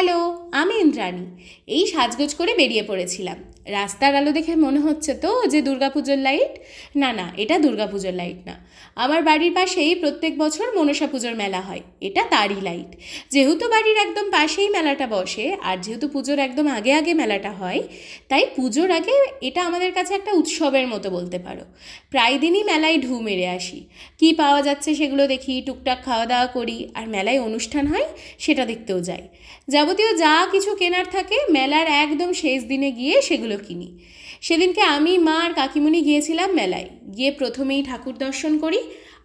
Hello, আমি ইন্দ্রাণী। এই সাজগোজ করে বেরিয়ে পড়েছিলাম। রাস্তার আলো দেখে মনে হচ্ছে তো যে দুর্গাপুজোর লাইট। না না, এটা দুর্গাপুজোর লাইট না। আমার বাড়ির পাশেই প্রত্যেক বছর মনসা পুজোর মেলা হয়, এটা তারই লাইট। যেহেতু বাড়ির একদম পাশেই মেলাটা বসে, আর যেহেতু পুজোর একদম আগে আগে মেলাটা হয়, তাই পুজোর আগে এটা আমাদের কাছে একটা উৎসবের মতো বলতে পারো। প্রায় দিনই মেলায় ঢু মেরে আসি। কি পাওয়া যাচ্ছে সেগুলো দেখি, টুকটাক খাওয়া দাওয়া করি, আর মেলায় অনুষ্ঠান হয় সেটা দেখতেও যাই। যাবতীয় যা কিছু কেনার থাকে মেলার একদম শেষ দিনে গিয়ে সেগুলো কিনি। সেদিনকে আমি, মা আর কাকিমুনি গিয়েছিলাম মেলায়। গিয়ে প্রথমেই ঠাকুর দর্শন করি,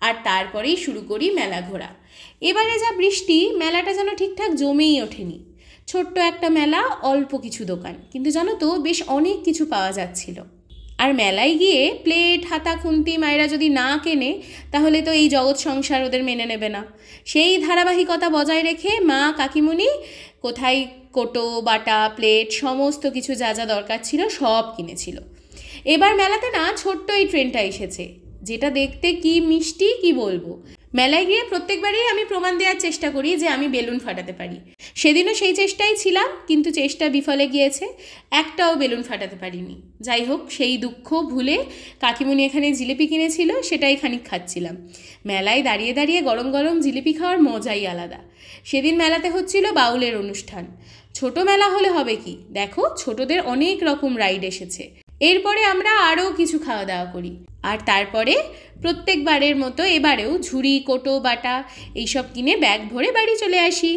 আর তারপরেই শুরু করি মেলা ঘোরা। এবারে যা বৃষ্টি, মেলাটা যেন ঠিকঠাক জমেই ওঠেনি। ছোট্ট একটা মেলা, অল্প কিছু দোকান, কিন্তু জানো তো বেশ অনেক কিছু পাওয়া যাচ্ছিল। আর মেলায় গিয়ে প্লেট, হাতা, খুন্তি মায়েরা যদি না কেনে, তাহলে তো এই জগৎ সংসার ওদের মেনে নেবে না। সেই ধারাবাহিকতা বজায় রেখে মা কাকিমুনি কোথায় কোটো, বাটা, প্লেট সমস্ত কিছু যা যা দরকার ছিল সব কিনেছিল। এবার মেলাতে না ছোট্ট এই ট্রেনটা এসেছে, যেটা দেখতে কি মিষ্টি কি বলবো। মেলায় গিয়ে প্রত্যেকবারই আমি প্রমাণ দেওয়ার চেষ্টা করি যে আমি বেলুন ফাটাতে পারি। সেদিনও সেই চেষ্টাই ছিলাম, কিন্তু চেষ্টা বিফলে গিয়েছে, একটাও বেলুন ফাটাতে পারিনি। যাই হোক, সেই দুঃখ ভুলে কাকিমুনি এখানে জিলিপি কিনেছিল, সেটাই খানিক খাচ্ছিলাম। মেলায় দাঁড়িয়ে দাঁড়িয়ে গরম গরম জিলিপি খাওয়ার মজাই আলাদা। সেদিন মেলাতে হচ্ছিল বাউলের অনুষ্ঠান। ছোট মেলা হলে হবে কি, দেখো ছোটদের অনেক রকম রাইড এসেছে। এরপরে আমরা আরও কিছু খাওয়া দাওয়া করি, আর তারপরে প্রত্যেকবারের মতো এবারেও ঝুড়ি, কোটো, বাটা এইসব কিনে ব্যাগ ভরে বাড়ি চলে আসি।